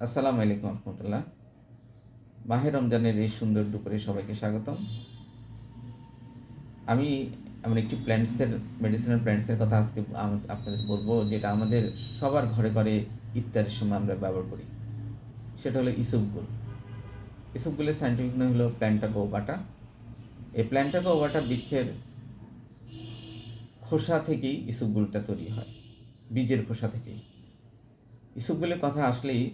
আসসালামু আলাইকুম রহমতুল্লাহ। মাহে রমজানের এই সুন্দর দুপুরে সবাইকে স্বাগতম। আমি এমন একটি প্ল্যান্টসের মেডিসিনাল প্ল্যান্টসের কথা আজকে আপনাদের বলবো, যেটা আমাদের সবার ঘরে ঘরে ইফতারের সময় আমরা ব্যবহার করি। সেটা হলো ইসবগুল। ইসবগুলের সায়েন্টিফিক নেম হলো প্ল্যান্টাগো ওবাটা। এই প্ল্যান্টাগো ওবাটা বৃক্ষের খোসা থেকেই ইসবগুলটা তৈরি হয়, বীজের খোসা থেকেই। ইসবগুলের কথা আসলেই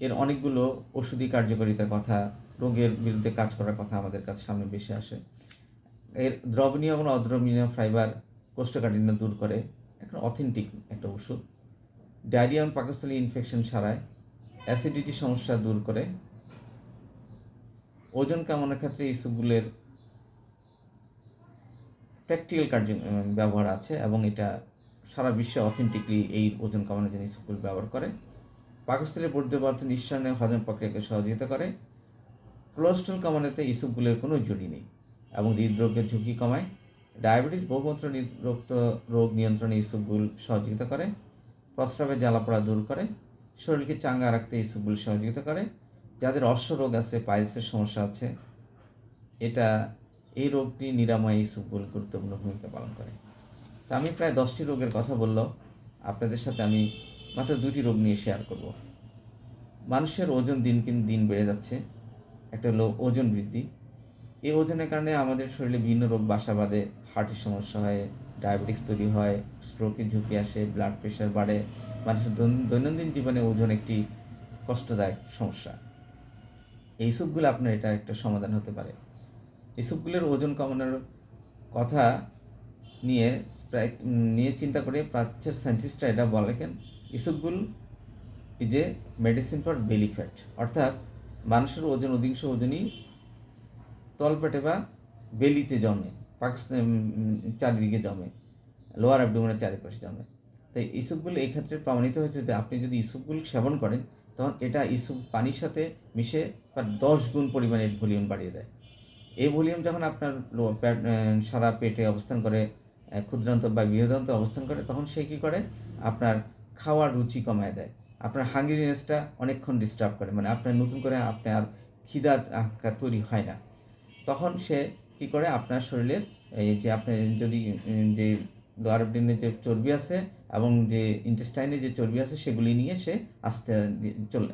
এর অনেকগুলো ওষুধি কার্যকারিতার কথা, রোগের বিরুদ্ধে কাজ করার কথা আমাদের কাছে সামনে বেশি আসে। এর দ্রবণীয় এবং অদ্রবণীয় ফাইবার কোষ্ঠকাঠিন্য দূর করে, একটা অথেন্টিক একটা ওষুধ। ডায়রিয়া এবং পাকস্থলী ইনফেকশন সারায়, অ্যাসিডিটি সমস্যা দূর করে। ওজন কমানোর ক্ষেত্রে ইসবগুলের প্র্যাকটিক্যাল ব্যবহার আছে এবং এটা সারা বিশ্বে অথেন্টিকলি এই ওজন কমানোর জন্য ইসবগুল ব্যবহার করে। পাকস্থলীর বর্ধন নিঃসরণে হজম প্রক্রিয়াকে সহযোগিতা করে। কোলেস্ট্রল কমানোতে ইসবগুলের কোনো জড়ি নেই এবং হৃদরোগের ঝুঁকি কমায়। ডায়াবেটিস, বহুমূত্র রক্ত রোগ নিয়ন্ত্রণে ইসবগুল সহযোগিতা করে। প্রস্রাবের জ্বালাপোড়া দূর করে। শরীরকে চাঙ্গা রাখতে ইসবগুল সহযোগিতা করে। যাদের অশ্বরোগ আছে, পাইলসের সমস্যা আছে, এই রোগটি নিরাময়ে ইসবগুল গুরুত্বপূর্ণ ভূমিকা পালন করে। তা আমি প্রায় 10টি রোগের কথা বললেও আপনাদের সাথে আমি মাত্র 2টি রোগ নিয়ে শেয়ার করব। মানুষের ওজন দিন দিন বেড়ে যাচ্ছে। একটা হলো ওজন বৃদ্ধি। এই ওজনের কারণে আমাদের শরীরে বিভিন্ন রোগ বাসা বাঁধে। হার্টের সমস্যা হয়, ডায়াবেটিস তৈরি হয়, স্ট্রোকের ঝুঁকি আসে, ব্লাড প্রেশার বাড়ে। মানুষের দৈনন্দিন জীবনে ওজন একটি কষ্টদায়ক সমস্যা। এই সবগুলো আপনার এটা একটা সমাধান হতে পারে। এই সবগুলোর ওজন কমানোর কথা নিয়ে চিন্তা করে প্রাচ্যের সায়েন্টিস্টরা এটা বলেন, ইসবগুল is a medicine for belly fat, অর্থাৎ মানুষের অধিকাংশ ওজনই তলপেটে বা বেলিতে জমে, চারিদিকে জমে, লোয়ার অ্যাবডোমেনের চারিপাশে জমে। তাই ইসবগুল এই ক্ষেত্রে প্রমাণিত হয়েছে যে আপনি যদি ইসবগুল সেবন করেন, তখন এটা ইসব পানির সাথে মিশে বা 10 গুণ পরিমাণের ভলিউম বাড়িয়ে দেয়। এই ভলিউম যখন আপনার সারা পেটে অবস্থান করে, ক্ষুদ্রান্ত বা বৃহদান্ত অবস্থান করে, তখন সে কী করে, আপনার খাওয়ার রুচি কমায় দেয়। আপনার হাঙ্গিনেসটা অনেকক্ষণ ডিস্টার্ব করে, মানে আপনার নতুন করে আপনার খিদা তৈরি হয় না। তখন সে কি করে, আপনার শরীরের এই যে আপনি যদি যে লোয়ার অ্যাবডোমেনে যে চর্বি আছে এবং যে ইন্টেস্টাইনে যে চর্বি আছে, সেগুলি নিয়ে সে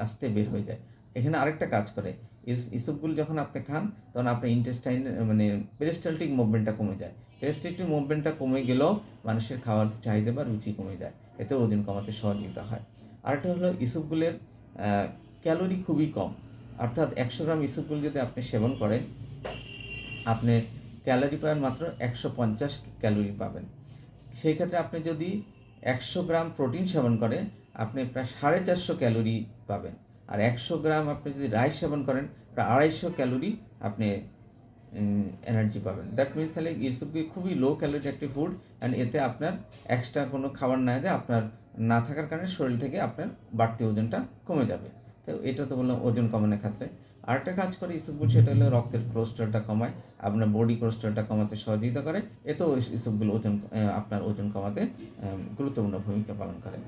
আস্তে বের হয়ে যায়। এখানে আরেকটা কাজ করে, ইসবগুল যখন আপনি খান, তখন আপনার ইন্টেস্টাইন মানে পেরিস্টালটিক মুভমেন্টটা কমে যায়। পেরিস্টালটিক মুভমেন্টটা কমে গেলেও মানুষের খাওয়ার চাহিদা বা রুচি কমে যায়, এতে ওজন কমাতে সহযোগিতা হয়। আরেকটা হলো ইসবগুলের ক্যালোরি খুবই কম, অর্থাৎ 100 গ্রাম ইসবগুল যদি আপনি সেবন করেন, আপনি ক্যালোরি পাবেন মাত্র 150 ক্যালোরি পাবেন। সেই ক্ষেত্রে আপনি যদি 100 গ্রাম প্রোটিন সেবন করেন, আপনি প্রায় 450 ক্যালোরি পাবেন। আর 100 গ্রাম আপনি যদি রাইস সেবন করেন, প্রায় 250 ক্যালোরি আপনি এনার্জি পাবেন। দ্যাট মিনস তাহলে ইসবগুল খুবই লো ক্যালোরি একটি ফুড, অ্যান্ড এতে আপনার এক্সট্রা কোনো খাবার না দেয়, আপনার না থাকার কারণে শরীর থেকে আপনার বাড়তি ওজনটা কমে যাবে। তো এটা তো বললাম ওজন কমানোর ক্ষেত্রে। আরেকটা কাজ করে ইসবগুল, সেটা হলো রক্তের কোলেস্ট্রলটা কমায়, আপনার বডি কোলেস্ট্রলটা কমাতে সহযোগিতা করে। এতেও ইসবগুল আপনার ওজন কমাতে গুরুত্বপূর্ণ ভূমিকা পালন করে।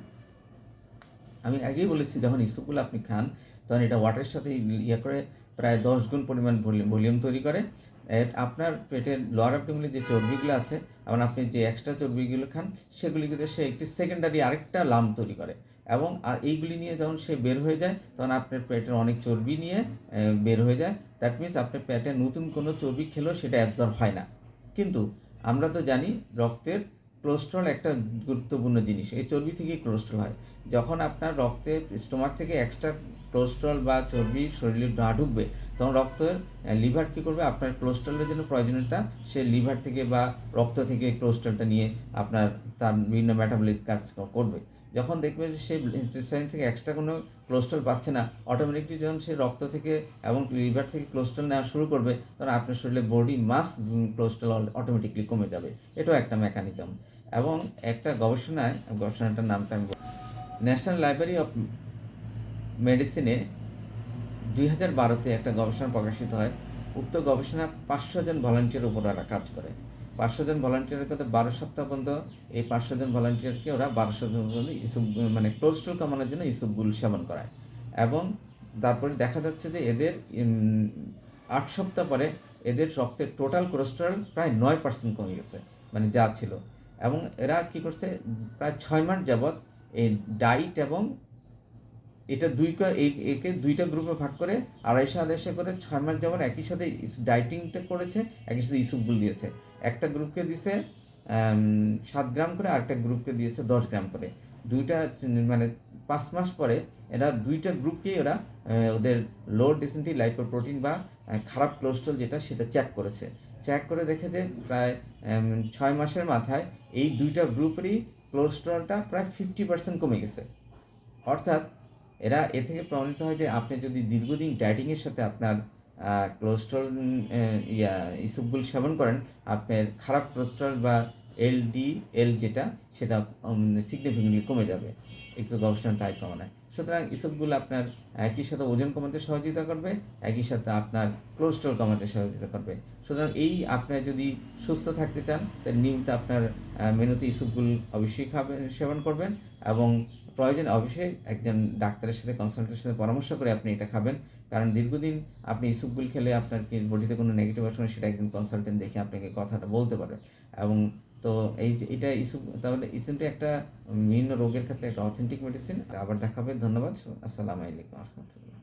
আমি আগেই বলেছি, যখন ইসবগুল আপনি খান, তখন এটা ওয়াটারের সাথে করে প্রায় 10 গুণ পরিমাণ ভলিউম তৈরি করে। আপনার পেটের লোয়ার অ্যাবডোমেনে যে চর্বিগুলো আছে এবং আপনি যে এক্সট্রা চর্বিগুলো খান, সেগুলিকে সে একটি সেকেন্ডারি আরেকটা লাম্প তৈরি করে, এবং এইগুলি নিয়ে যখন সে বের হয়ে যায়, তখন আপনার পেটের অনেক চর্বি নিয়ে বের হয়ে যায়। দ্যাট মিনস আপনার পেটে নতুন কোনো চর্বি খেলেও সেটা অ্যাবজর্ব হয় না। কিন্তু আমরা তো জানি, রক্তের কোলেস্ট্রল একটা গুরুত্বপূর্ণ জিনিস, এই চর্বি থেকেই কোলেস্ট্রল হয়। যখন আপনার রক্তে স্টোমাক থেকে এক্সট্রা কোলেস্ট্রল বা চর্বি শরীরে না ঢুকবে, তখন রক্তের লিভার কী করবে, আপনার কোলেস্ট্রলের জন্য প্রয়োজনীয়তা সে লিভার থেকে বা রক্ত থেকে কোলেস্ট্রলটা নিয়ে আপনার তার বিভিন্ন মেটাবলিক কাজ করবে। যখন দেখবে যে সে ইন্টেস্টাইন থেকে এক্সট্রা কোনো কোলেস্ট্রল পাচ্ছে না, অটোমেটিকলি যখন সে রক্ত থেকে এবং লিভার থেকে কোলেস্ট্রল নেওয়া শুরু করবে, তখন আপনার শরীরে বডি মাস কোলেস্ট্রল অটোমেটিকলি কমে যাবে। এটাও একটা মেকানিজম। এবং একটা গবেষণাটার নামটা আমি ন্যাশনাল লাইব্রেরি অফ মেডিসিনে 2012-তে একটা গবেষণা প্রকাশিত হয়। উক্ত গবেষণা 500 জন ভলান্টিয়ার উপর ওরা কাজ করে। 500 জন ভলান্টিয়ারের কথা 12 সপ্তাহ পর্যন্ত এই 500 জন ভলান্টিয়ারকে ওরা 1200 জন পর্যন্ত মানে কোলেস্ট্রল কমানোর জন্য ইসবগুল সেবন করায়। এবং তারপরে দেখা যাচ্ছে যে এদের 8 সপ্তাহ পরে এদের রক্তের টোটাল কোলেস্টেরল প্রায় 9% কমে গেছে, মানে যা ছিল। এবং এরা কী করছে, প্রায় 6 মাস যাবৎ এই ডায়েট এবং এটা একে দুইটা গ্রুপে ভাগ করে 250 করে 6 মাস যাবৎ একই সাথে ডায়েটিংটা করেছে, একই সাথে ইসবগুল দিয়েছে। একটা গ্রুপকে দিয়েছে 7 গ্রাম করে, আরেকটা গ্রুপকে দিয়েছে 10 গ্রাম করে। দুইটা মানে 5 মাস পরে এরা দুইটা গ্রুপকেই ওরা ওদের লো ডেন্সিটি লাইপোপ্রোটিন বা খারাপ কোলেস্ট্রল যেটা সেটা চেক করেছে। চেক করে দেখে যে প্রায় 6 মাসের মাথায় এই দুইটা গ্রুপেরই কোলেস্ট্রলটা প্রায় 50% কমে গেছে। অর্থাৎ এরা এ থেকে প্রমাণিত হয় যে আপনি যদি দীর্ঘদিন ডায়েটিংয়ের সাথে আপনার কোলেস্ট্রল ইসবগুল সেবন করেন, আপনার খারাপ কোলেস্ট্রল বা এলডিএল যেটা সেটা সিগনিফিকেন্টলি কমে যাবে, একটু গবেষণা তাই প্রমাণায়। সুতরাং ইসবগুলো আপনার একই সাথে ওজন কমাতে সহযোগিতা করবে, একই সাথে আপনার কোলেস্ট্রল কমাতে সহযোগিতা করবে। সুতরাং এই আপনি যদি সুস্থ থাকতে চান তাহলে নিয়মিত আপনার মেনুতে ইসবগুল অবশ্যই সেবন করবেন, এবং প্রয়োজনে অবশ্যই একজন ডাক্তারের সাথে কনসালটেন্টের সাথে পরামর্শ করে আপনি এটা খাবেন। কারণ দীর্ঘদিন আপনি ইসবগুল খেলে আপনার কি বডিতে কোনো নেগেটিভ আসলে সেটা একজন কনসালটেন্ট দেখে আপনাকে কথাটা বলতে পারবে। এবং তো এই যে এটা তাহলে ইসবটা একটা বিভিন্ন রোগের ক্ষেত্রে একটা অথেন্টিক মেডিসিন। আবার দেখা হবে। ধন্যবাদ। আসসালামু আলাইকুম রহমতুল্লাহ।